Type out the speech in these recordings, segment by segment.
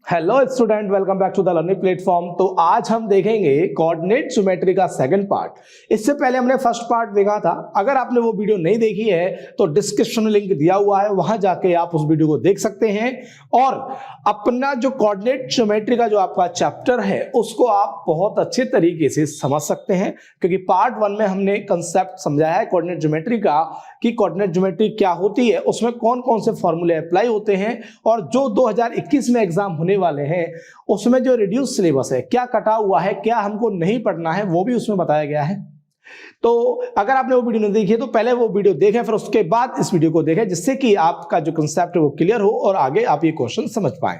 Hello student, welcome back to the learning platform. तो आज हम देखेंगे कोऑर्डिनेट ज्योमेट्री का सेकंड पार्ट। इससे पहले हमने फर्स्ट पार्ट देखा था। अगर आपने वो वीडियो नहीं देखी है तो डिस्क्रिप्शन में लिंक दिया हुआ है, वहां जाके आप उस वीडियो को देख सकते हैं और अपना जो कोऑर्डिनेट ज्योमेट्री का जो आपका चैप्टर है उसको आप बहुत अच्छे तरीके से समझ सकते हैं, क्योंकि पार्ट 1 में हमने कंसेप्ट समझाया है कोऑर्डिनेट ज्योमेट्री का कि कोऑर्डिनेट ज्योमेट्री क्या होती है, उसमें कौन कौन से फॉर्मूले अप्लाई होते हैं और जो 2021 में एग्जाम होने वाले हैं उसमें जो रिड्यूस सिलेबस है, क्या कटा हुआ है, क्या हमको नहीं पढ़ना है, वो भी उसमें बताया गया है। तो अगर आपने वो वीडियो नहीं देखी है तो पहले वो वीडियो देखें, फिर उसके बाद इस वीडियो को देखें, जिससे कि आपका जो कंसेप्ट है वो क्लियर हो और आगे आप ये क्वेश्चन समझ पाएं।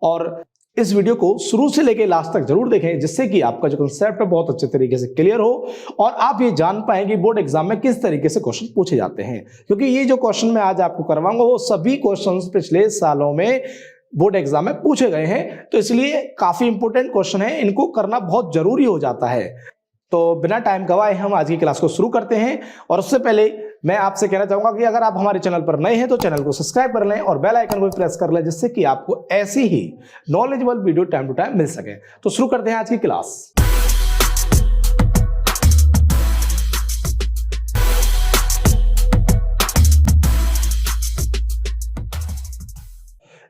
और इस वीडियो को शुरू से लेकर लास्ट तक जरूर देखें, जिससे कि आपका जो कंसेप्ट है बहुत अच्छे तरीके से क्लियर हो और आप ये जान पाएं कि बोर्ड एग्जाम में किस तरीके से क्वेश्चन पूछे जाते हैं। क्योंकि ये जो क्वेश्चन मैं आज आपको करवाऊंगा वो सभी क्वेश्चन पिछले सालों में बोर्ड एग्जाम में पूछे गए हैं, तो इसलिए काफी इंपॉर्टेंट क्वेश्चन है, इनको करना बहुत जरूरी हो जाता है। तो बिना टाइम गवाए हम आज की क्लास को शुरू करते हैं। और उससे पहले मैं आपसे कहना चाहूंगा कि अगर आप हमारे चैनल पर नए हैं तो चैनल को सब्सक्राइब कर लें और बेल आइकन को प्रेस कर लें, जिससे कि आपको ऐसी ही knowledgeable video time to time मिल सके। तो शुरू करते हैं आज की क्लास।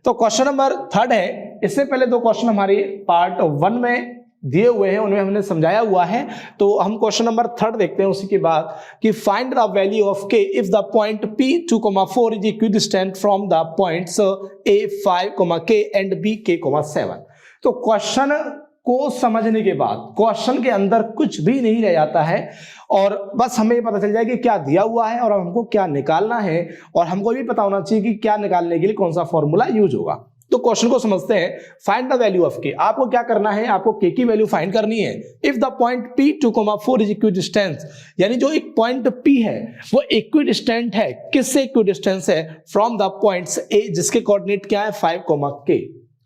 तो क्वेश्चन नंबर 3 है। इससे पहले दो क्वेश्चन हमारे पार्ट 1 में दिए हुए हैं, उनमें हमने समझाया हुआ है। तो हम क्वेश्चन नंबर 3 देखते हैं उसी के बाद कि find the value of k if the point P2,4 is equidistant from the points A5,k and BK,7। तो क्वेश्चन को समझने के बाद क्वेश्चन के अंदर कुछ भी नहीं रह जाता है और बस हमें पता चल जाए कि क्या दिया हुआ है और हमको क्या निकालना है, और हमको भी पता होना चाहिए कि क्या निकालने के लिए कौन सा फॉर्मूला यूज होगा। तो क्वेश्चन को समझते हैं। Find the value of k। आपको क्या करना है, आपको k की वैल्यू फाइंड करनी है if the point P2,4 is equidistant, यानी जो एक पॉइंट P है वो इक्विडिस्टेंट है। किससे इक्विडिस्टेंस है? फ्रॉम द पॉइंट्स A जिसके कोऑर्डिनेट क्या है 5,k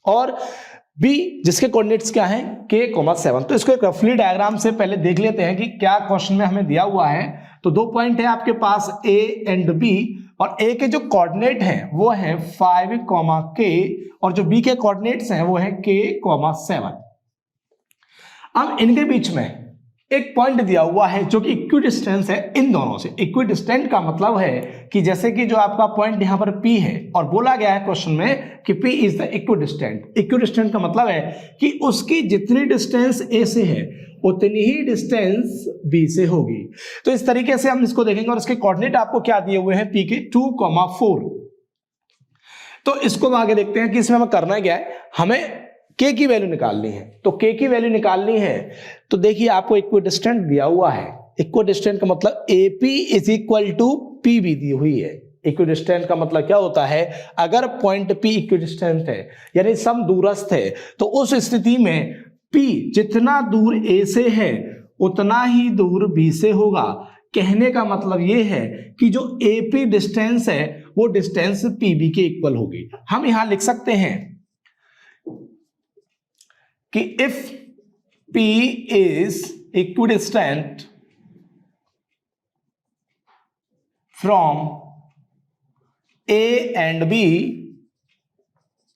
और B जिसके कोऑर्डिनेट्स क्या है K,7। तो इसको एक रफली डायग्राम से पहले देख लेते हैं कि क्या क्वेश्चन में हमें दिया हुआ है। तो दो पॉइंट है आपके पास A एंड B, और A के जो कोऑर्डिनेट हैं वो है 5,k और जो B के कोऑर्डिनेट्स हैं वो है K,7। अब इनके बीच में एक पॉइंट दिया हुआ है जो कि इक्विडिस्टेंस है इन दोनों से। इक्विडिस्टेंट का मतलब है कि जैसे कि जो आपका पॉइंट यहां पर P है और बोला गया है क्वेश्चन में कि P is the equidistant. Equidistant का मतलब है कि उसकी जितनी डिस्टेंस A से है उतनी ही डिस्टेंस B से होगी। तो इस तरीके से हम इसको देखेंगे और इसके कोऑर्डिनेट आपको क्या दिए हुए हैं P के 2,4। तो इसको आगे देखते हैं कि इसमें हमें करना क्या है। हमें k की वैल्यू निकालनी है। तो k की वैल्यू निकालनी है तो देखिए आपको इक्विडिस्टेंट दिया हुआ है। इक्विडिस्टेंट का मतलब AP is equal to PB दी हुई है। इक्विडिस्टेंट का मतलब क्या होता है, अगर पॉइंट P इक्विडिस्टेंट है यानी सम दूरस्थ है, तो उस स्थिति में P जितना दूर A से है उतना ही दूर B से होगा। कहने का मतलब यह है कि जो AP डिस्टेंस है वो डिस्टेंस PB के इक्वल होगी। हम यहां लिख सकते हैं कि if P is equidistant from A and B,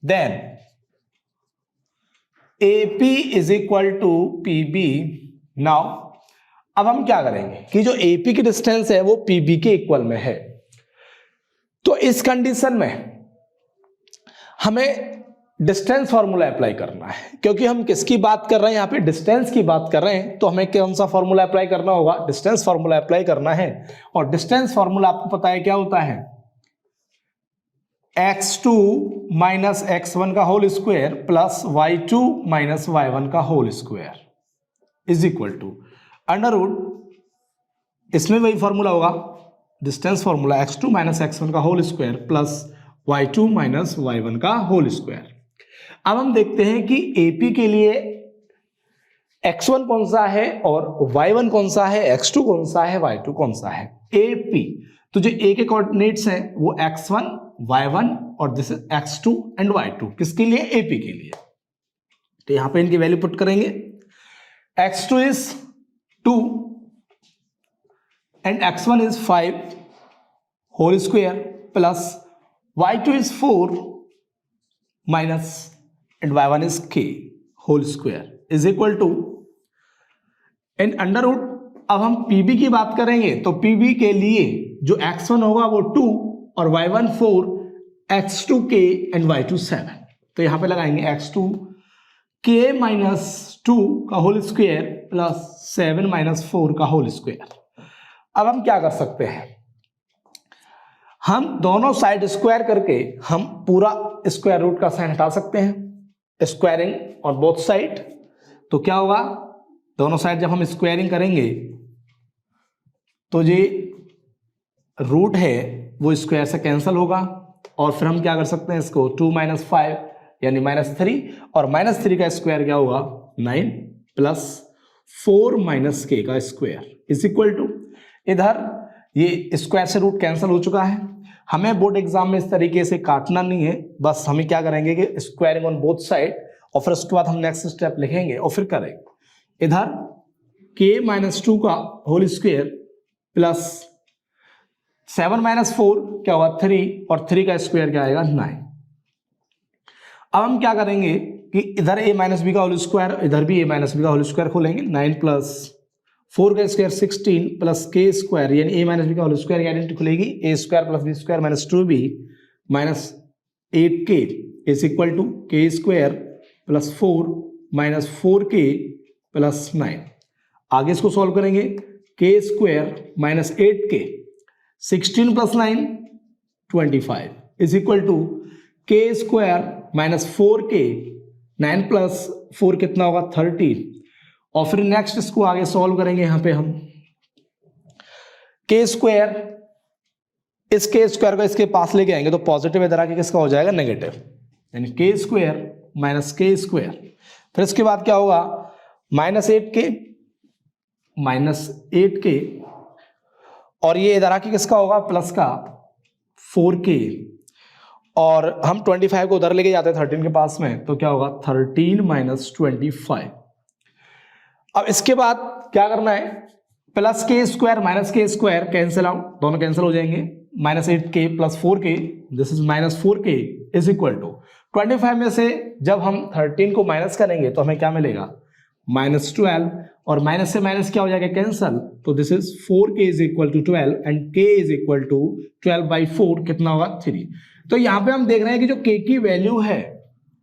then AP is equal to PB। Now अब हम क्या करेंगे कि जो AP की डिस्टेंस है वो PB के इक्वल में है। तो इस कंडीशन में हमें डिस्टेंस फॉर्मूला अप्लाई करना है, क्योंकि हम किसकी बात कर रहे हैं, यहाँ पे डिस्टेंस की बात कर रहे हैं। तो हमें कौन सा फॉर्मूला अप्लाई करना होगा, डिस्टेंस फॉर्मूला अप्लाई करना है। और डिस्टेंस फॉर्मूला आपको पता है क्या होता है, x2 माइनस x1 का whole square plus y2 minus y1 का whole square is equal to under root, इसमें वही फॉर्मूला होगा distance formula x2 minus x1 का whole square plus y2 minus y1 का होल स्क्वायर। अब हम देखते हैं कि AP के लिए x1 कौन सा है और y1 कौन सा है, x2 कौन सा है, y2 कौन सा है। AP तो जो A के कोऑर्डिनेट्स हैं वो x1, y1 और this is x2 and y2, किसके लिए, AP के लिए। तो यहां पे इनकी वैल्यू पुट करेंगे। x2 is 2 and x1 is 5 whole square plus y2 is 4 minus and y1 is k whole square is equal to in under root. अब हम pb की बात करेंगे तो pb के लिए जो x1 होगा वो 2 और y1 4, x2 k and y2 7। तो यहां पे लगाएंगे x2 k माइनस 2 का होल स्क्वायर प्लस 7 माइनस 4 का होल स्क्वायर। अब हम क्या कर सकते हैं, हम दोनों साइड स्क्वायर करके हम पूरा स्क्वायर रूट का साइन हटा सकते हैं, स्क्वायरिंग और बोथ साइड। तो क्या होगा, दोनों साइड जब हम स्क्वायरिंग करेंगे तो ये रूट है वो स्क्वायर से कैंसिल होगा और फिर हम क्या कर सकते हैं इसको 2 माइनस 5 यानी -3 और -3 का स्क्वायर क्या होगा 9 प्लस 4 माइनस के का स्क्वायर इज इक्वल टू, इधर ये स्क्वायर से रूट कैंसिल हो चुका है। हमें बोर्ड एग्जाम में इस तरीके से काटना नहीं है, बस हमें क्या करेंगे कि स्क्वायरिंग ऑन बोथ साइड और फिर उसके बाद हम नेक्स्ट स्टेप लिखेंगे और फिर करेंगे। इधर k माइनस 2 का होल स्क्वायर प्लस 7 माइनस 4 क्या होगा 3 और 3 का स्क्वायर क्या आएगा 9। अब हम क्या करेंगे कि इधर a माइनस बी का होल स्क्वायर, इधर भी a माइनस बी का होल स्क्वायर खोलेंगे। 9 प्लस 4 का स्क्वायर 16 प्लस के स्क्वायर यानी a माइनस बी का होल स्क्वायर की आइडेंटिटी खुलेगी a square plus B square minus 2b minus 8k is equal to K square plus 4 minus 4k plus 9। आगे इसको सॉल्व करेंगे, K square minus 8k 16 plus 9 25 is equal to K square minus 4k 9 plus 4 कितना होगा 30 और फिर next इसको आगे solve करेंगे। यहां पे हम के स्क्वायर, इस के स्क्वायर को इसके पास लेके आएंगे तो पॉजिटिव इधर आके किसका हो जाएगा नेगेटिव, यानी के स्क्वायर माइनस के स्क्वायर। फिर इसके बाद क्या होगा माइनस 8k और ये इधर आके किसका होगा प्लस का 4k और हम 25 को उधर लेके जाते हैं 13 के पास में तो क्या होगा 13 माइनस 25। अब इसके बाद क्या करना है, प्लस के स्क्वायर माइनस के स्क्वायर कैंसिल आउट, दोनों कैंसिल हो जाएंगे। Minus 8k plus 4k this is minus 4k is equal to 25 में से जब हम 13 को माइनस करेंगे तो हमें क्या मिलेगा माइनस 12 और माइनस से माइनस क्या हो जाएगा कैंसिल, तो this is 4k is equal to 12 and k is equal to 12/4 कितना होगा 3। तो यहां पे हम देख रहे हैं कि जो k की वैल्यू है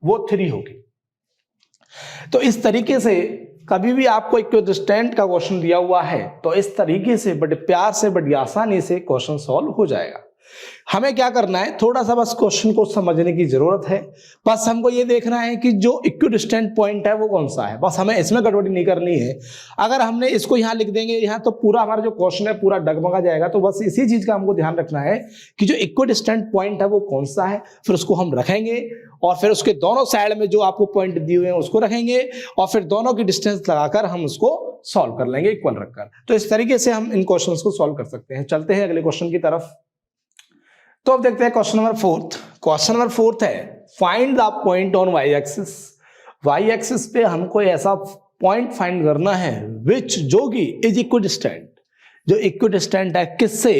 वो 3 होगी। तो इस तरीके से कभी भी आपको इक्विडिस्टेंट का क्वेश्चन दिया हुआ है तो इस तरीके से बड़े प्यार से बड़ी आसानी से क्वेश्चन सॉल्व हो जाएगा। हमें क्या करना है, थोड़ा सा बस क्वेश्चन को समझने की जरूरत है। बस हमको ये देखना है कि जो इक्विडिस्टेंट पॉइंट है वो कौन सा है, बस हमें इसमें गड़बड़ी नहीं करनी है। अगर हमने इसको यहाँ लिख देंगे यहाँ तो पूरा हमारा जो क्वेश्चन है पूरा डगमगा जाएगा। तो बस इसी चीज का हमको ध्यान रखना है कि जो इक्विडिस्टेंट पॉइंट है वो कौन सा है, फिर उसको हम रखेंगे और फिर उसके दोनों साइड में जो आपको पॉइंट दिए हुए हैं उसको रखेंगे और फिर दोनों की डिस्टेंस लगाकर हम उसको सॉल्व कर लेंगे इक्वल रखकर। तो इस तरीके से हम इन क्वेश्चंस को सॉल्व कर सकते हैं। चलते हैं अगले क्वेश्चन की तरफ। तो अब देखते हैं क्वेश्चन नंबर 4। क्वेश्चन नंबर 4 है find the point on Y axis. Y axis पे हमको ऐसा पॉइंट फाइंड करना है विच जो कि इज इक्विडिस्टेंट, जो इक्विडिस्टेंट है किससे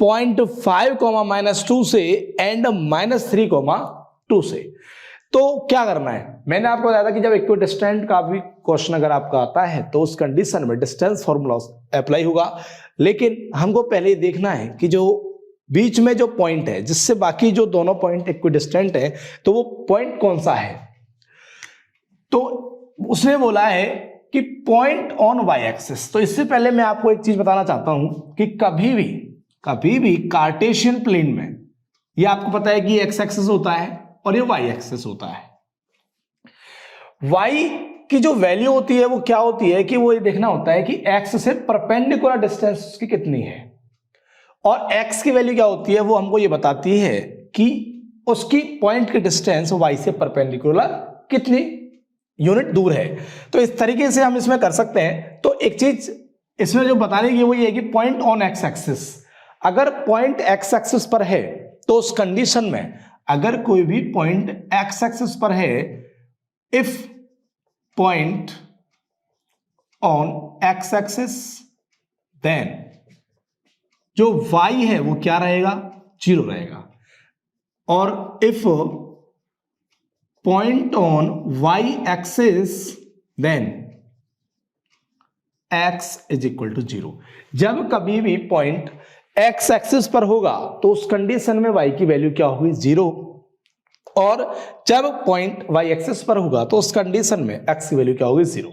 0.5, -2 से एंड -3, से। तो क्या करना है, मैंने आपको बताया था कि जब इक्विडिस्टेंट का भी क्वेश्चन अगर आपका आता है तो उस कंडीशन में डिस्टेंस फॉर्मूला अप्लाई होगा। लेकिन हमको पहले देखना है कि जो बीच में जो पॉइंट है जिससे बाकी जो दोनों पॉइंट इक्विडिस्टेंट है तो वो पॉइंट कौन सा है। तो उसने बोला है कि पॉइंट ऑन वाई एक्सिस। तो इससे पहले मैं आपको एक चीज बताना चाहता हूं कि कभी भी कार्टेशियन प्लेन में ये आपको पता है कि एक्स एक्सिस होता है और ये वाई एक्सिस होता है। वाई की जो वैल्यू होती है वो क्या होती है कि वो ये देखना होता है कि एक्स से परपेंडिकुलर डिस्टेंस उसकी कितनी है और x की वैल्यू क्या होती है वो हमको ये बताती है कि उसकी पॉइंट की डिस्टेंस y से परपेंडिकुलर कितनी यूनिट दूर है। तो इस तरीके से हम इसमें कर सकते हैं। तो एक चीज इसमें जो बताने की वो ये है कि पॉइंट ऑन x एक्सिस, अगर पॉइंट x एक्सिस पर है तो उस कंडीशन में अगर कोई भी पॉइंट x एक्सिस पर है, if point on x axis then जो y है वो क्या रहेगा 0 रहेगा। और if point on Y axis then x is equal to 0। जब कभी भी पॉइंट x एक्सिस पर होगा तो उस कंडीशन में y की वैल्यू क्या होगी 0, और जब पॉइंट y एक्सिस पर होगा तो उस कंडीशन में x की वैल्यू क्या होगी 0।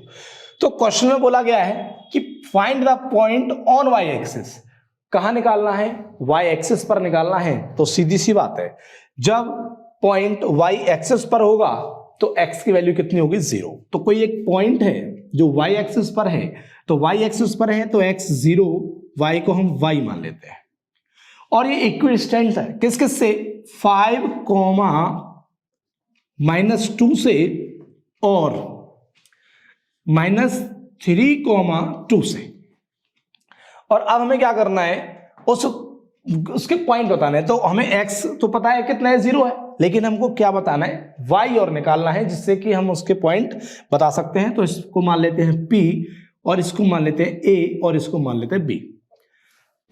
तो क्वेश्चन में बोला गया है कि find the point on y axis, कहां निकालना है, y एक्सिस पर निकालना है। तो सीधी सी बात है, जब पॉइंट y एक्सिस पर होगा तो x की वैल्यू कितनी होगी 0। तो कोई एक पॉइंट है जो y एक्सिस पर है, तो y एक्सिस पर है तो x 0, y को हम y मान लेते हैं, और ये इक्विडिस्टेंस है किस किस से, 5, -2 से और -3, 2 से। और अब हमें क्या करना है, उसके पॉइंट बताना है। तो हमें x तो पता है कितना है, 0 है, लेकिन हमको क्या बताना है, y और निकालना है, जिससे कि हम उसके पॉइंट बता सकते हैं। तो इसको मान लेते हैं p, और इसको मान लेते हैं a, और इसको मान लेते हैं b।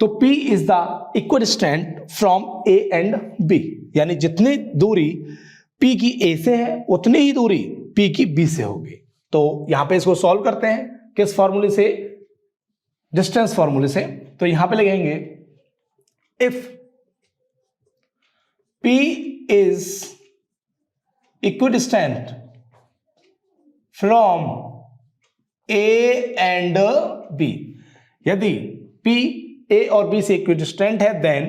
तो p is the equidistant from a and b, यानी जितनी दूरी p की a से है उतनी ही दूरी p की b से होगी। तो यहां पे इसको सॉल्व करते हैं किस फॉर्मूले से, डिस्टेंस फॉर्मूले से। तो यहां पे लिखेंगे if p is equidistant from a and b, यदि p a और b से इक्विडिस्टेंट है then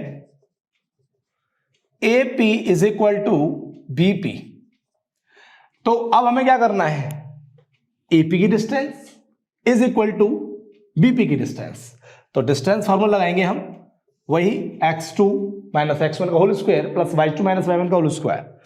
AP is equal to BP। तो अब हमें क्या करना है, AP की distance is equal to BP की डिस्टेंस। तो डिस्टेंस फॉर्मूला लगाएंगे हम, वही x2 माइनस x1 का whole square plus y2 minus y1 का होल स्क्वायर।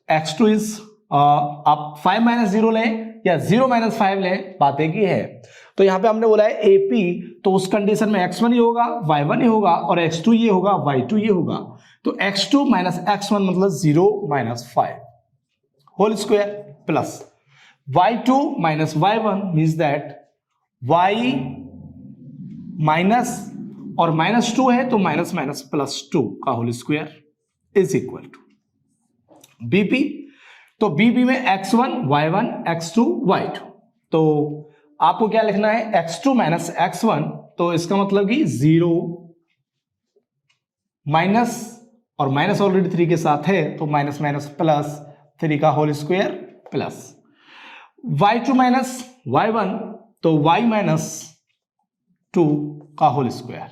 x2 इज आप 5 माइनस 0 लें या 0 माइनस 5 लें, बात एक ही है। तो यहां पे हमने बोला है AP, तो उस कंडीशन में x1 ही होगा, y1 ही होगा, और x2 ये होगा, y2 ये होगा। तो x2 माइनस x1 मतलब 0 minus 5 whole square plus y2 minus y1 means that y minus और -2 है तो माइनस माइनस +2 का whole square is equal to BP। तो BP में x1 y1 x2 y2। तो आपको क्या लिखना है, x2 माइनस x1, तो इसका मतलब कि 0 माइनस और माइनस ऑलरेडी 3 के साथ है तो माइनस माइनस +3 का whole square plus y2 minus y1, तो y माइनस 2 का होल स्क्वायर।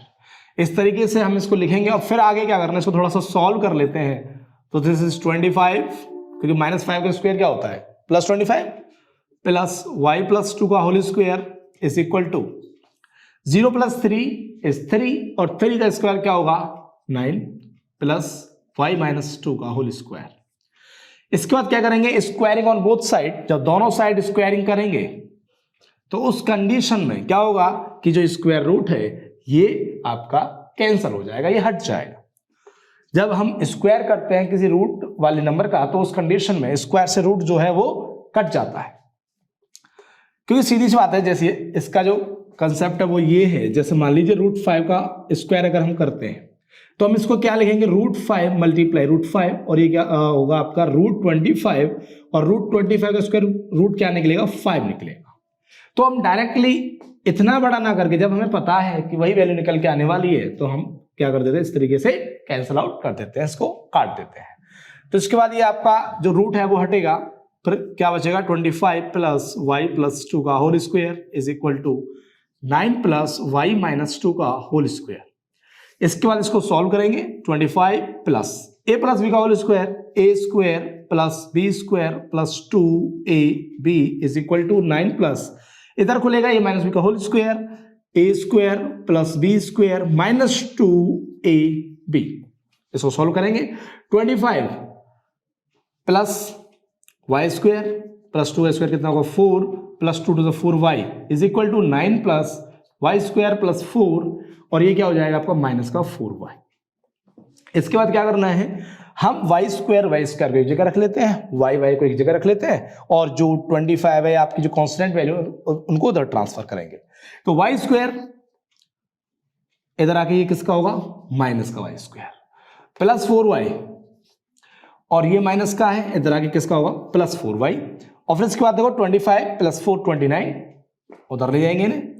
इस तरीके से हम इसको लिखेंगे और फिर आगे क्या करना है, इसको थोड़ा सा सॉल्व कर लेते हैं। तो दिस इज 25, क्योंकि -5 का स्क्वायर क्या होता है +25, प्लस y प्लस 2 का whole square is equal to 0 plus 3 is 3, और 3 का स्क्वायर क्या होगा 9, प्लस y माइनस 2 का होल स्क्वायर। इसके बाद क्या करेंगे, स्क्वायरिंग ऑन बोथ साइड। जब दोनों साइड स्क्वायरिंग करेंगे तो उस कंडीशन में क्या होगा कि जो स्क्वायर रूट है ये आपका कैंसिल हो जाएगा, ये हट जाएगा। जब हम स्क्वायर करते हैं किसी रूट वाले नंबर का तो उस कंडीशन में स्क्वायर से रूट जो है वो कट जाता है। क्योंकि सीधी सी बात है, जैसे इसका जो कंसेप्ट है वो ये है, जैसे मान लीजिए √5 का स्क्वायर अगर हम करते हैं तो हम इसको क्या लिखेंगे, √5 मल्टीप्लाई √5, और ये क्या होगा आपका √25, और √25 का स्क्वायर रूट क्या निकलेगा 5 निकलेगा। तो हम डायरेक्टली इतना बड़ा ना करके, जब हमें पता है कि वही वैल्यू निकल के आने वाली है तो हम क्या कर देते हैं, इस तरीके से कैंसिल आउट कर देते हैं, इसको काट देते हैं। तो इसके बाद ये आपका जो रूट है वो हटेगा, फिर क्या बचेगा 25 प्लस y प्लस 2 का whole square is equal to 9 plus y minus 2 का होल स्क्वायर। इसके बाद इसको सॉल्व करेंगे, 25 प्लस a प्लस b का whole square, a square plus b square plus 2ab is equal to 9 plus, इधर खुलेगा a minus B का whole square, a square plus b square minus 2ab। इसको solve करेंगे, 25 plus y square plus 2 square कितना होगा 4, plus 2 to the 4y is equal to 9 plus y square plus 4, और ये क्या हो जाएगा आपका माइनस का 4y। इसके बाद क्या करना है, हम y स्क्वायर को एक जगह रख लेते हैं, y को एक जगह रख लेते हैं, और जो 25 है आपकी जो कांस्टेंट वैल्यू उनको उधर ट्रांसफर करेंगे। तो y स्क्वायर इधर आके ये किसका होगा, माइनस का y स्क्वायर प्लस 4y, और ये माइनस का है, इधर आके किसका होगा +4y, और फिर इसके बाद देखो 25 + 4 29, उधर ले जाएंगे इन्हें,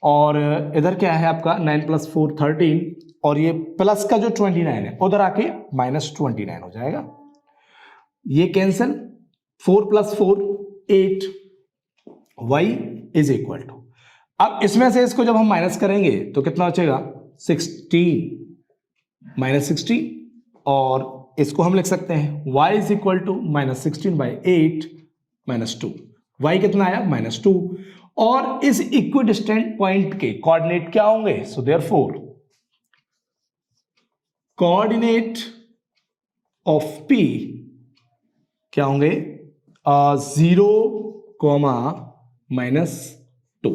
और इधर क्या है आपका 9 + 4 13, और ये प्लस का जो 29 है उधर आके -29 हो जाएगा, ये cancel, 4 + 4 8, y is equal to, अब इसमें से इसको जब हम माइनस करेंगे तो कितना बचेगा 16 -16, और इसको हम लिख सकते हैं y is equal to -16/8 -2, y कितना आया -2, और इस इक्विडिस्टेंट पॉइंट के कोऑर्डिनेट क्या होंगे, so therefore coordinate of p क्या होंगे 0, -2।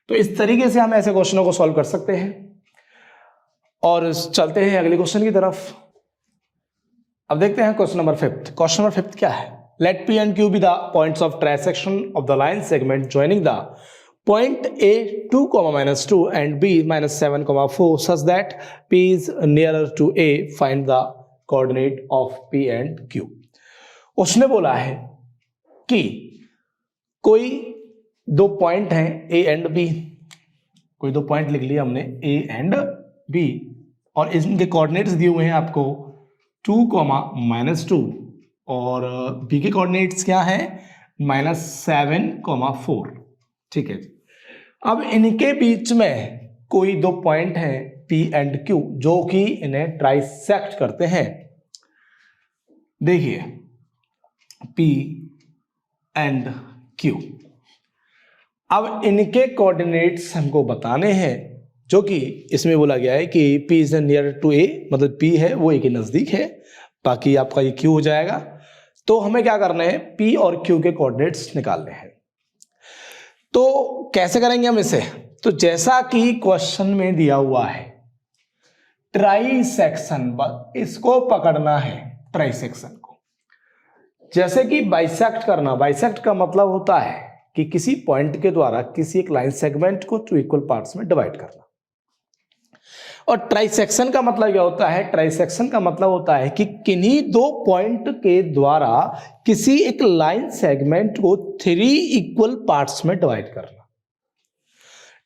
तो इस तरीके से हम ऐसे क्वेश्चनों को सॉल्व कर सकते हैं, और चलते हैं अगले क्वेश्चन की तरफ। अब देखते हैं क्वेश्चन नंबर 5। क्वेश्चन नंबर 5 क्या है, late P and Q be the points of trisection of the line segment joining the point A 2, -2 and B -7, 4 such that P is nearer to A. Find the coordinate of P and Q। उसने बोला है कि कोई दो point हैं A and B, कोई दो point लिख लिया हमने A एंड B, और इनके कोऑर्डिनेट्स दिए हुए हैं आपको 2, -2, और B के कोऑर्डिनेट्स क्या हैं -7, 4। ठीक है, अब इनके बीच में कोई दो पॉइंट हैं P एंड Q जो कि इन्हें ट्राइसेक्ट करते हैं। देखिए P एंड Q, अब इनके कोऑर्डिनेट्स हमको बताने हैं, जो कि इसमें बोला गया है कि P is near to A, मतलब P है वो A के नजदीक है, बाकी आपका ये Q हो जाएगा। तो हमें क्या करना है, P और Q के कोऑर्डिनेट्स निकालने हैं। तो कैसे करेंगे हम इसे, तो जैसा कि क्वेश्चन में दिया हुआ है ट्राइसेक्शन, इसको पकड़ना है ट्राइसेक्शन को, जैसे कि बाइसेक्ट करना। बाइसेक्ट का मतलब होता है कि किसी पॉइंट के द्वारा किसी एक लाइन सेगमेंट को 2 इक्वल पार्ट्स में डिवाइड करना। और ट्राइसेक्शन का मतलब क्या होता है, ट्राइसेक्शन का मतलब होता है कि किन्हीं दो पॉइंट के द्वारा किसी एक लाइन सेगमेंट को 3 इक्वल पार्ट्स में डिवाइड करना।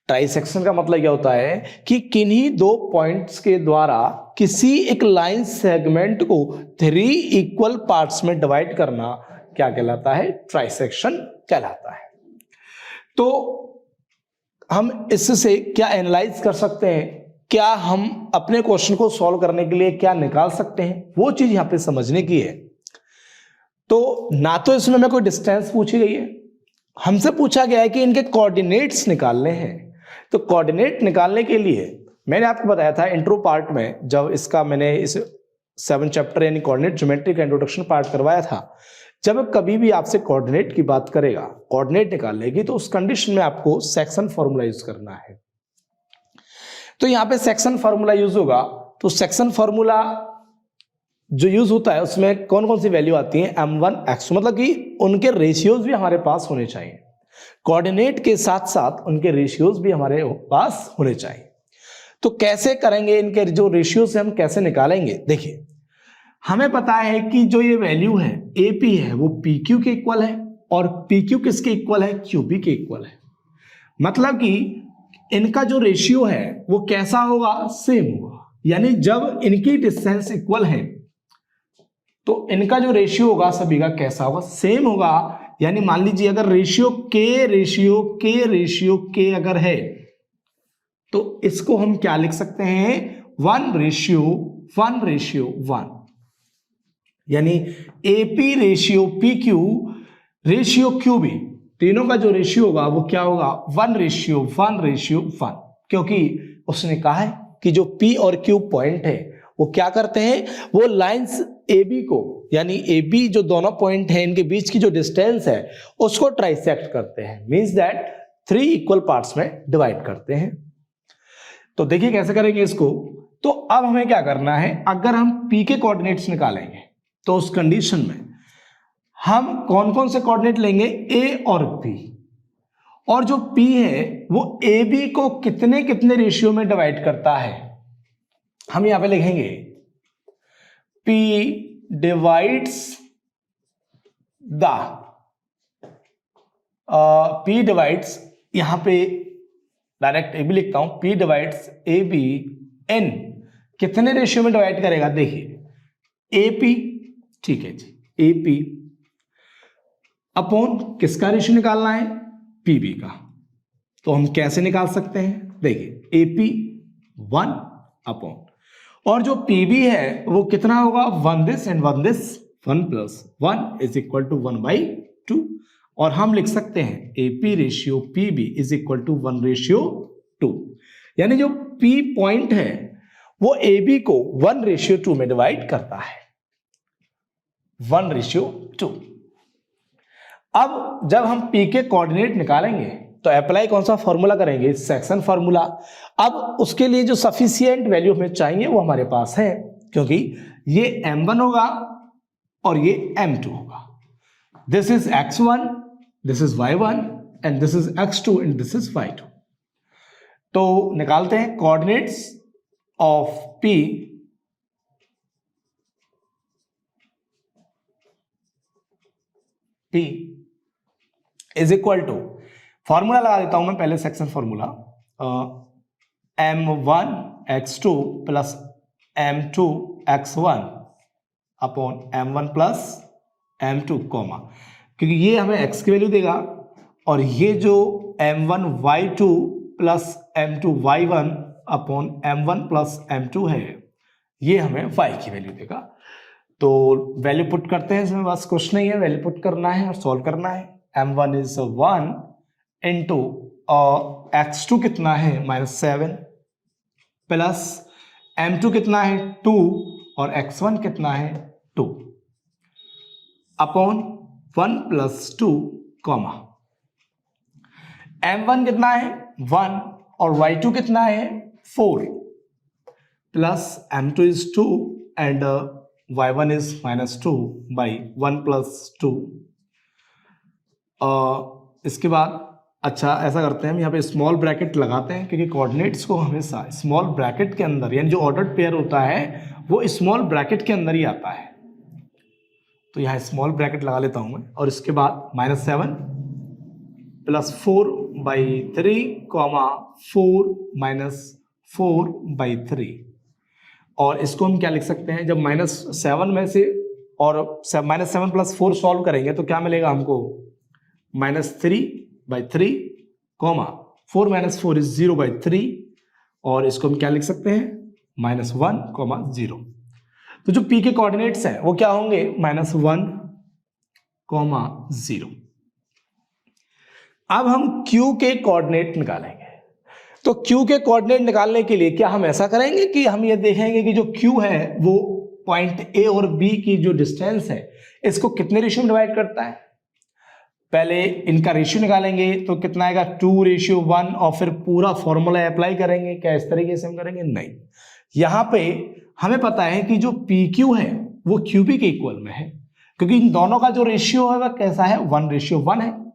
ट्राइसेक्शन का मतलब क्या होता है कि किन्हीं दो पॉइंट्स के द्वारा किसी एक लाइन सेगमेंट को 3 इक्वल पार्ट्स में डिवाइड करना क्या कहलाता है, ट्राइसेक्शन कहलाता है। तो हम इससे क्या एनालाइज कर सकते हैं, क्या हम अपने क्वेश्चन को सॉल्व करने के लिए क्या निकाल सकते हैं, वो चीज यहां पे समझने की है। तो ना तो इसमें हमें कोई डिस्टेंस पूछी गई है, हमसे पूछा गया है कि इनके कोऑर्डिनेट्स निकालने हैं। तो कोऑर्डिनेट निकालने के लिए मैंने आपको बताया था इंट्रो पार्ट में, जब इसका मैंने इस 7 चैप्टर यानी कोऑर्डिनेट ज्योमेट्री का इंट्रोडक्शन पार्ट करवाया था, जब कभी भी आपसे कोऑर्डिनेट की बात करेगा, कोऑर्डिनेट निकालेगी, तो उस कंडीशन में आपको सेक्शन फॉर्मूला यूज करना है। तो यहां पे सेक्शन फॉर्मूला यूज होगा, तो सेक्शन फॉर्मूला जो यूज होता है उसमें कौन कौन सी वैल्यू आती है, m1 x2, मतलब कि उनके रेशियोज भी हमारे पास होने चाहिए, कोऑर्डिनेट के साथ साथ उनके रेशियोज भी हमारे पास होने चाहिए। तो कैसे करेंगे, इनके जो रेशियो से हम कैसे निकालेंगे, देखिए हमें पता है कि जो ये वैल्यू है AP है वो PQ के इक्वल है, और PQ किसके इक्वल है, QP के इक्वल है। मतलब कि इनका जो रेशियो है वो कैसा होगा, सेम होगा। यानी जब इनकी डिस्टेंस इक्वल है तो इनका जो रेशियो होगा सभी का कैसा होगा, सेम होगा। यानी मान लीजिए अगर रेशियो के अगर है तो इसको हम क्या लिख सकते हैं, 1:1, यानी AP ratio PQ ratio QB, तीनों का जो रेशियो होगा वो क्या होगा, 1:1, क्योंकि उसने कहा है कि जो P और Q पॉइंट है वो क्या करते हैं, वो लाइंस AB को, यानी AB जो दोनों पॉइंट हैं इनके बीच की जो डिस्टेंस है उसको ट्राइसेक्ट करते हैं, मींस दैट 3 इक्वल पार्ट्स में डिवाइड करते हैं। तो देखिए कैसे करेंगे इसको। तो अब हमें क्या करना है, अगर हम P के कोऑर्डिनेट्स निकालेंगे तो उस कंडीशन में हम कौन कौन से कोऑर्डिनेट लेंगे, A और P, और जो P है वो AB को कितने कितने रेशियो में डिवाइड करता है, हम यहां पे लिखेंगे P divides the P divides, यहां पे डायरेक्ट ए बी लिखता हूं, P divides A be in कितने रेशियो में डिवाइड करेगा? देखिए AP, ठीक है जी, AP अपॉन किसका रेशियो निकालना है? PB का। तो हम कैसे निकाल सकते हैं? देखिए AP 1 अपॉन, और जो PB है वो कितना होगा? 1 this and 1 this, 1 plus 1 is equal to 1/2, और हम लिख सकते हैं AP ratio PB is equal to 1/2, यानी जो P पॉइंट है वो AB को 1/2 में डिवाइड करता है, 1/2। अब जब हम P के कोऑर्डिनेट निकालेंगे तो अप्लाई कौन सा फॉर्मूला करेंगे? Section formula. अब उसके लिए जो सफिशिएंट वैल्यू हमें चाहिए वो हमारे पास है, क्योंकि ये M1 होगा और ये M2 होगा। This is X1, this is Y1 and this is X2 and this is Y2। तो निकालते हैं coordinates of P is equal to, formula लगा देता हूं मैं पहले, section formula, M1 X2 plus M2 X1 upon M1 plus M2 comma, क्योंकि ये हमें X की वैल्यू देगा, और ये जो M1 Y2 plus M2 Y1 upon M1 plus M2 है ये हमें Y की वैल्यू देगा। तो वैल्यू पुट करते हैं इसमें, बस कुछ नहीं है, वैल्यू पुट करना है और सॉल्व करना है। M1 इज 1 इंटू X2 कितना है? -7 प्लस M2 कितना है? 2 और X1 कितना है? 2 अपॉन 1 प्लस 2 कॉमा, M1 कितना है? 1 और Y2 कितना है? 4 plus M2 is 2 and Y1 is -2 by 1 plus 2। इसके बाद अच्छा ऐसा करते हैं, हम यहाँ पे स्मॉल ब्रैकेट लगाते हैं, क्योंकि कोऑर्डिनेट्स को हमेशा स्मॉल ब्रैकेट के अंदर, यानी जो ऑर्डर्ड पेयर होता है वो स्मॉल ब्रैकेट के अंदर ही आता है। तो यहाँ स्मॉल ब्रैकेट लगा लेता हूँ मैं, और इसके बाद -7 प्लस 4/3 कॉमा 4 - 4/3, और इसको हम क्या लिख सकते हैं? जब -7 में से और -7 प्लस 4 सॉल्व करेंगे तो क्या मिलेगा हमको? -3/3 कॉमा 4 - 4 इज 0/3, और इसको हम क्या लिख सकते हैं? -1, 0। तो जो P के कोऑर्डिनेट्स हैं वो क्या होंगे? -1, 0। अब हम Q के कोऑर्डिनेट निकालेंगे। तो Q के कोऑर्डिनेट निकालने के लिए क्या हम ऐसा करेंगे कि हम ये देखेंगे कि जो Q है वो पॉइंट A और B की जो डिस्टेंस है इसको कितने रेशियो में डिवाइड करता है? पहले इनका रेशियो निकालेंगे तो कितना आएगा? 2:1, और फिर पूरा फॉर्मूला अप्लाई करेंगे। क्या इस तरीके से हम करेंगे? नहीं, यहां पे हमें पता है कि जो PQ है वो QB के इक्वल में है, क्योंकि इन दोनों का जो रेशियो है वह कैसा है? 1:1 है।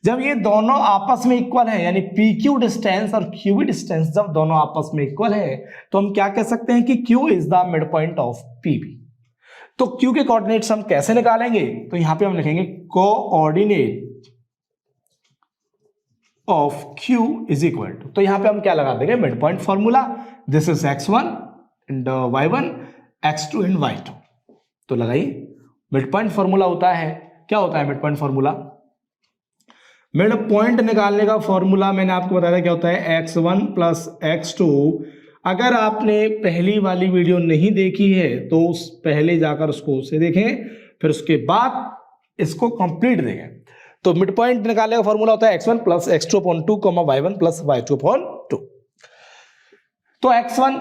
जब ये दोनों आपस में इक्वल है, यानी PQ डिस्टेंस और QB डिस्टेंस जब दोनों आपस में इक्वल है, तो हम क्या कह सकते हैं कि Q is the mid point of PB। तो Q के कोऑर्डिनेट्स हम कैसे निकालेंगे? तो यहां पे हम लिखेंगे coordinate of Q is equal to, तो यहां पे हम क्या लगा देंगे? Mid point formula. This is X1 and Y1, X2 and Y2। तो लगाइए, मिड पॉइंट फॉर्मूला होता है, क्या होता है mid point formula? Mid point निकालने का फॉर्मूला मैंने आपको बताया क्या होता है? X1 plus X2। अगर आपने पहली वाली वीडियो नहीं देखी है तो उस पहले जाकर उसको उसे देखें, फिर उसके बाद इसको कंप्लीट देखें। तो मिड पॉइंट निकालने का फॉर्मूला होता है X1 plus X2 upon 2, Y1 plus Y2 upon 2। तो X1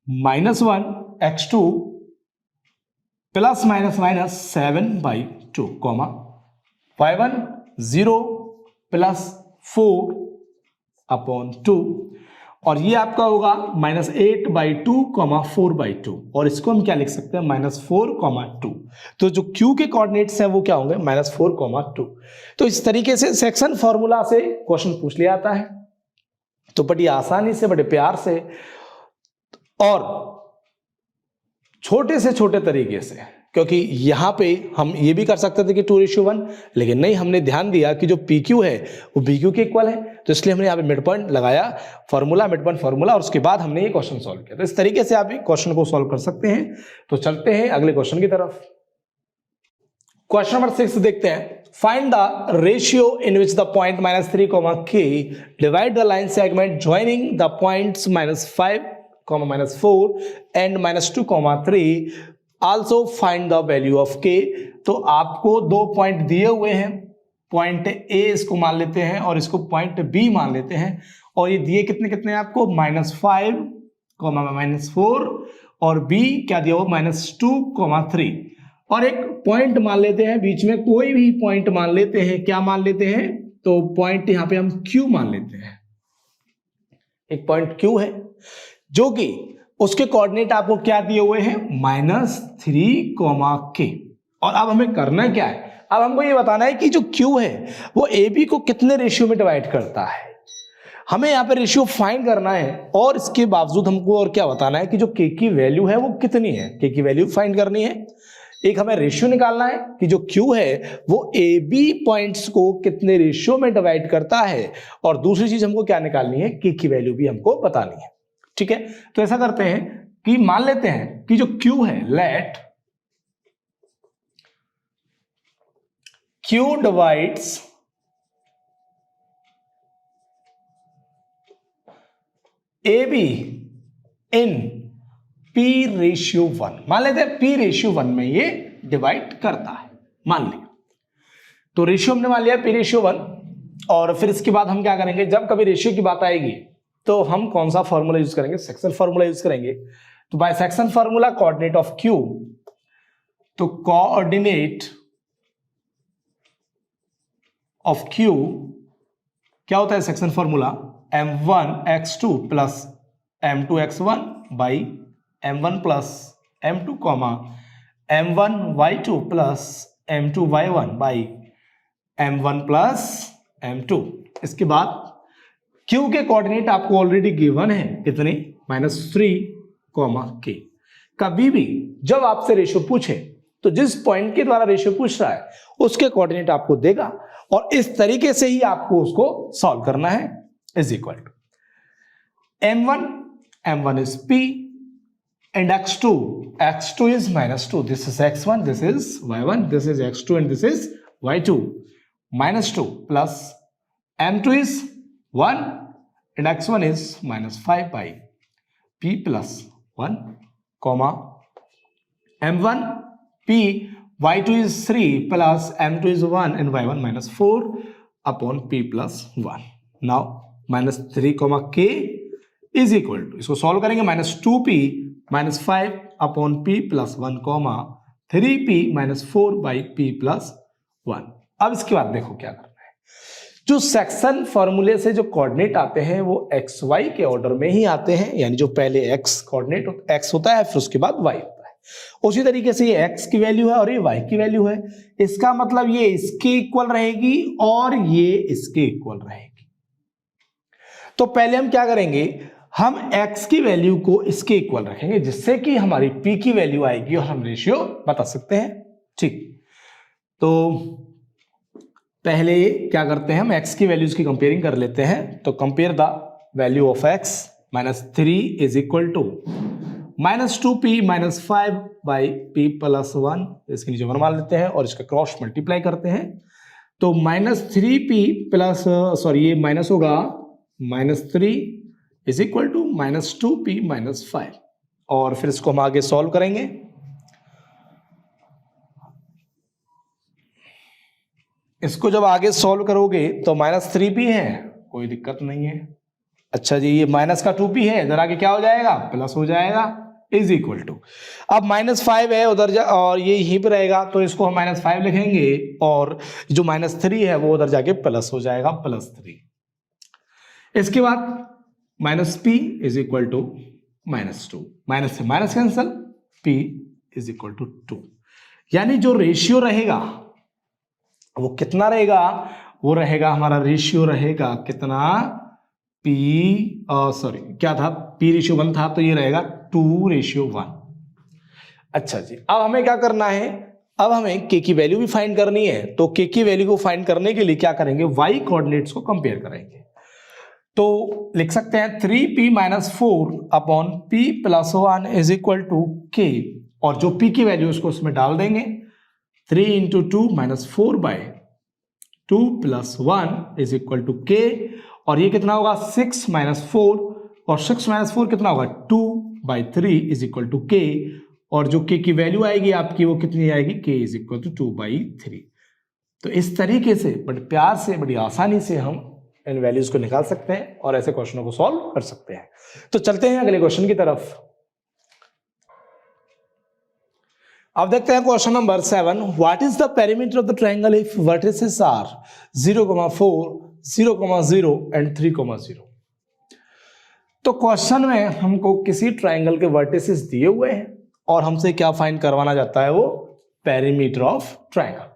-1, X2 plus -7/2, Y1 0 plus 4 upon 2, और ये आपका होगा -8/2, 4/2, और इसको हम क्या लिख सकते हैं? -4, 2। तो जो Q के कोऑर्डिनेट्स हैं वो क्या होंगे? -4, 2। तो इस तरीके से सेक्शन फॉर्मूला से क्वेश्चन पूछ लिया जाता है, तो बड़ी आसानी से, बड़े प्यार से और छोटे से छोटे तरीके से क्योंकि यहाँ पे हम ये भी कर सकते थे कि 2:1, लेकिन नहीं, हमने ध्यान दिया कि जो PQ है वो BQ के इक्वल है, तो इसलिए हमने यहाँ पे मिड पॉइंट लगाया, फॉर्मूला, मिड पॉइंट फॉर्मूला, और उसके बाद हमने ये क्वेश्चन सॉल्व किया। तो इस तरीके से आप भी क्वेश्चन को सॉल्व कर सकते हैं। तो चलते हैं अगले क्वेश्चन की तरफ। क्वेश्चन नंबर 6 देखते हैं। Find the ratio in which the point -3, k divide the line segment joining the points -5, -4 and -2, 3। Also find the value of k। तो आपको दो पॉइंट दिए हुए हैं, पॉइंट A इसको मान लेते हैं और इसको पॉइंट B मान लेते हैं, और ये दिए कितने कितने आपको, -5, -4, और B क्या दिया हुआ, -2, 3, और एक पॉइंट मान लेते हैं बीच में, कोई भी पॉइंट मान लेते हैं। क्या मान लेते हैं, तो पॉइंट यहां पे हम Q मान लेते हैं। एक पॉइंट Q है जो कि उसके कोऑर्डिनेट आपको क्या दिए हुए हैं, -3, k। और अब हमें करना क्या है, अब हमको ये बताना है कि जो Q है वो AB को कितने रेशियो में डिवाइड करता है। हमें यहाँ पे रेशियो फाइंड करना है, और इसके बावजूद हमको और क्या बताना है कि जो K की वैल्यू है वो कितनी है, K की वैल्यू फाइंड करनी है। एक हमें रेशियो निकालना है कि जो Q है वो AB पॉइंट्स को कितने रेशियो में डिवाइड करता है, और दूसरी चीज हमको क्या निकालनी है, K की वैल्यू भी हमको बतानी है। ठीक है, तो ऐसा करते हैं कि मान लेते हैं कि जो Q है, लेट Q डिवाइड्स AB इन P/1। मान लेते हैं P/1 में ये डिवाइड करता है, मान लिया। तो रेशियो हमने मान लिया P/1, और फिर इसके बाद हम क्या करेंगे, जब कभी रेशियो की बात आएगी तो हम कौन सा फॉर्मूला यूज करेंगे, सेक्शन फॉर्मूला यूज करेंगे। तो by section formula coordinate of Q, तो कोऑर्डिनेट ऑफ Q क्या होता है, section formula m1x2 plus m2x1 by m1 plus m2, m1y2 plus m2y1 by m1 plus m2। इसके बाद Q के कोऑर्डिनेट आपको ऑलरेडी गिवन है, कितने, -3, k। कभी भी जब आपसे रेशियो पूछे तो जिस पॉइंट के द्वारा रेशियो पूछ रहा है उसके कोऑर्डिनेट आपको देगा, और इस तरीके से ही आपको उसको सॉल्व करना है। Is equal to m1 is P and x2 is -2, this is x1, this is y1, this is x2 and this is y2, -2 plus m2 is 1 and x1 is -5 by P plus 1, m1 P, y2 is 3 plus m2 is 1 and y1 -4 upon P plus 1। now -3, k is equal to, इसको solve करेंगे, -2p -5 upon p plus 1, 3p -4 by p plus 1। अब इसके बाद देखो क्या करना है, जो सेक्शन फॉर्मूले से जो कोऑर्डिनेट आते हैं वो एक्स वाई के ऑर्डर में ही आते हैं, यानी जो पहले x कोऑर्डिनेट x होता है फिर उसके बाद y होता है। उसी तरीके से ये x की वैल्यू है और ये y की वैल्यू है, इसका मतलब ये इसके इक्वल रहेगी और ये इसके इक्वल रहेगी। तो पहले हम क्या करेंगे, हम x की वैल्यू को इसके इक्वल रखेंगे, जिससे कि हमारी p की वैल्यू आएगी और हम रेशियो बता सकते हैं। ठीक, तो पहले क्या करते हैं, हम x की वैल्यूज की कंपेयरिंग कर लेते हैं। तो compare the value of x, -3 is equal to -2p -5 by p plus 1, इसके नीचे 1 मान लेते हैं और इसका क्रॉस मल्टीप्लाई करते हैं। तो -3p प्लस, सॉरी ये माइनस होगा, -3 इज इक्वल टू -2p -5, और फिर इसको हम आगे सॉल्व करेंगे। इसको जब आगे सॉल्व करोगे तो -3p है, कोई दिक्कत नहीं है। अच्छा जी, ये माइनस का 2p है, इधर आगे क्या हो जाएगा, प्लस हो जाएगा, इज इक्वल टू, अब -5 है उधर और ये यहीं पर रहेगा, तो इसको हम -5 लिखेंगे और जो -3 है वो उधर जाके प्लस हो जाएगा, +3। इसके बाद -p is equal to -2, minus से minus cancel, p is equal to 2। यानी जो रेशियो रहेगा वो कितना रहेगा, वो रहेगा हमारा रेशियो रहेगा कितना, p, सॉरी क्या था, p/1 था, तो ये रहेगा 2/1। अच्छा जी, अब हमें क्या करना है, अब हमें k की वैल्यू भी फाइंड करनी है। तो k की वैल्यू को फाइंड करने के लिए क्या करेंगे, y कोऑर्डिनेट्स को कंपेयर करेंगे। तो लिख सकते हैं 3p - 4 upon p + 1 is equal to k, और जो p की वैल्यू उसको उसमें डाल देंगे। 3 × 2 - 4/2 + 1 इज इक्वल टू k, और ये कितना होगा 6 - 4, और 6 - 4 कितना होगा 2/3 इज इक्वल टू k, और जो k की वैल्यू आएगी आपकी वो कितनी आएगी, k इज इक्वल टू 2/3। तो इस तरीके से बड़े प्यार से, बड़ी आसानी से हम इन वैल्यूज को निकाल सकते हैं और ऐसे क्वेश्चनों को सॉल्व कर सकते हैं। तो चलते हैं अगले क्वेश्चन की तरफ। अब देखते हैं question number 7। What is the perimeter of the triangle if vertices are 0,4, 0,0 and 3,0? तो क्वेश्चन में हमको किसी ट्रायंगल के वर्टिसेस दिए हुए हैं और हमसे क्या फाइंड करवाना जाता है, वो पेरीमीटर ऑफ ट्रायंगल।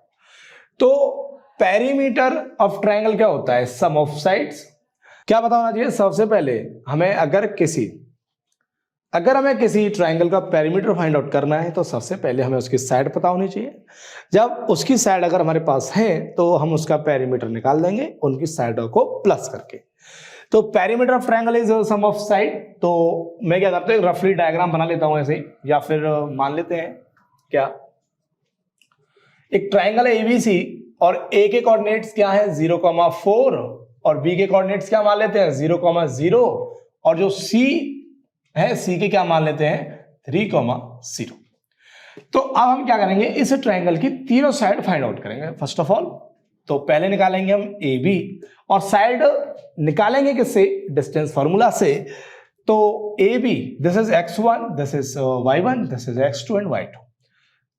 तो पेरीमीटर ऑफ ट्रायंगल क्या होता है, सम ऑफ साइड्स। क्या पता होना चाहिए सबसे पहले हमें, अगर हमें किसी ट्रायंगल का पेरीमीटर फाइंड आउट करना है तो सबसे पहले हमें उसकी साइड पता होनी चाहिए। जब उसकी साइड अगर हमारे पास है तो हम उसका पेरीमीटर निकाल देंगे उनकी साइडों को प्लस करके। तो perimeter of triangle is sum of side. तो मैं क्या करता हूँ, रफली डायग्राम बना लेता हूं ऐसे, या फिर मान लेते हैं क्या, एक ट्रायंगल है एबीसी और ए के कोऑर्डिनेट्स क्या है 0,4 और बी के कोऑर्डिनेट्स क्या मान लेते हैं 0,0, और जो सी है सी के क्या मान लेते हैं 3,0। तो अब हम क्या करेंगे, इस ट्रायंगल की तीनों साइड फाइंड आउट करेंगे फर्स्ट ऑफ ऑल। तो पहले निकालेंगे हम ए बी, और साइड निकालेंगे किससे, डिस्टेंस फार्मूला से। तो A B, this is x1, this is y1, this is x2 and y2।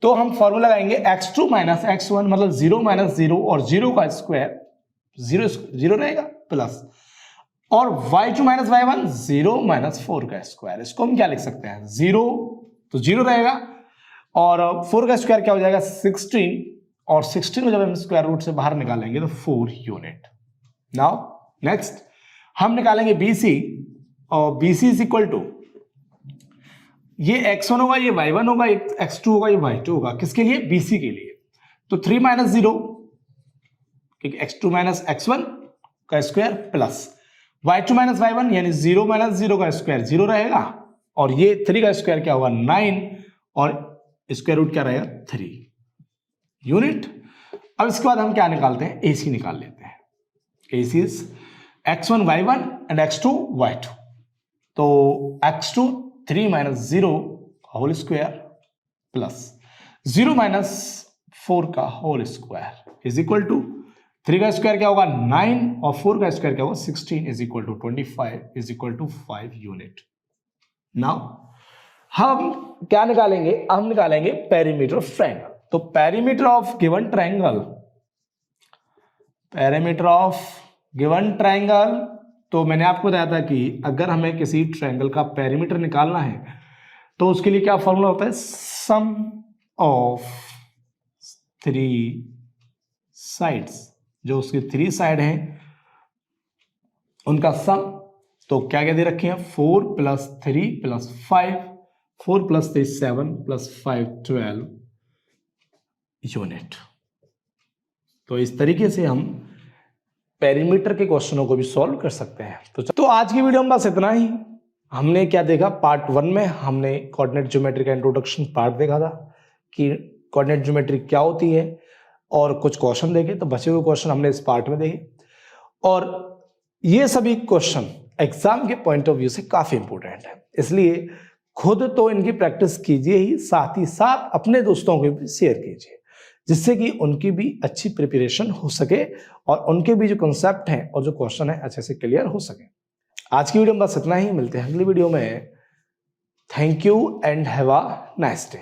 तो हम फॉर्मूला लगाएंगे x2 - x1 मतलब 0 - 0 और 0 का स्क्वायर 0 रहेगा प्लस, और y2 - y1 0 - 4 का स्क्वायर। इसको हम क्या लिख सकते हैं, 0 तो 0 रहेगा, और 4 का स्क्वायर क्या हो जाएगा 16, और 16 को जब हम स्क्वायर रूट से बाहर निकालेंगे तो 4 यूनिट। नाउ नेक्स्ट हम निकालेंगे BC, और BC इज इक्वल टू, ये x1 होगा, ये y1 होगा, ये x2 होगा, ये y2 होगा, किसके लिए, BC के लिए। तो 3 - 0 क्योंकि x2 - x1 का स्क्वायर प्लस y2 - y1 यानी 0 - 0 का स्क्वायर 0 रहेगा, और ये 3 का स्क्वायर क्या होगा 9, और स्क्वायर रूट क्या रहेगा 3 यूनिट। अब इसके बाद हम क्या निकालते हैं, AC निकाल लेते हैं। AC is x1 y1 and x2 y2। तो x2 3 - 0 होल स्क्वायर प्लस 0 - 4 का whole square is equal to 3 का स्क्वायर क्या होगा 9, और 4 का स्क्वायर क्या होगा 16 is equal to 25 is equal to 5 unit. Now हम क्या निकालेंगे, हम निकालेंगे पेरीमीटर ऑफ ट्रायंगल। तो perimeter of given triangle, perimeter of given triangle, तो मैंने आपको बताया था कि अगर हमें किसी ट्रायंगल का पेरीमीटर निकालना है तो उसके लिए क्या फॉर्मूला होता है, सम ऑफ 3 साइड्स। जो उसकी 3 साइड हैं उनका सम, तो क्या क्या दे रखे हैं 4 + 3 + 5, 4 + 3 7 + 5 12 यूनिट। तो इस तरीके से हम पेरीमीटर के क्वेश्चनों को भी सॉल्व कर सकते हैं। तो आज की वीडियो में बस इतना ही। हमने क्या देखा, पार्ट 1 में हमने कोऑर्डिनेट ज्योमेट्री का इंट्रोडक्शन पार्ट देखा था कि कोऑर्डिनेट ज्योमेट्री क्या होती है, और कुछ क्वेश्चन देखे। तो बचे हुए क्वेश्चन हमने इस पार्ट में देखे, और ये सभी क्वेश्चन एग्जाम के पॉइंट ऑफ व्यू से काफी इंपॉर्टेंट है, इसलिए खुद तो इनकी प्रैक्टिस कीजिए ही साथ अपने दोस्तों को भी शेयर कीजिए, जिससे कि उनकी भी अच्छी प्रिपरेशन हो सके और उनके भी जो कॉन्सेप्ट हैं और जो क्वेश्चन है अच्छे से क्लियर हो सके। आज की वीडियो में बस इतना ही, मिलते हैं अगली वीडियो में। Thank you and have a nice day.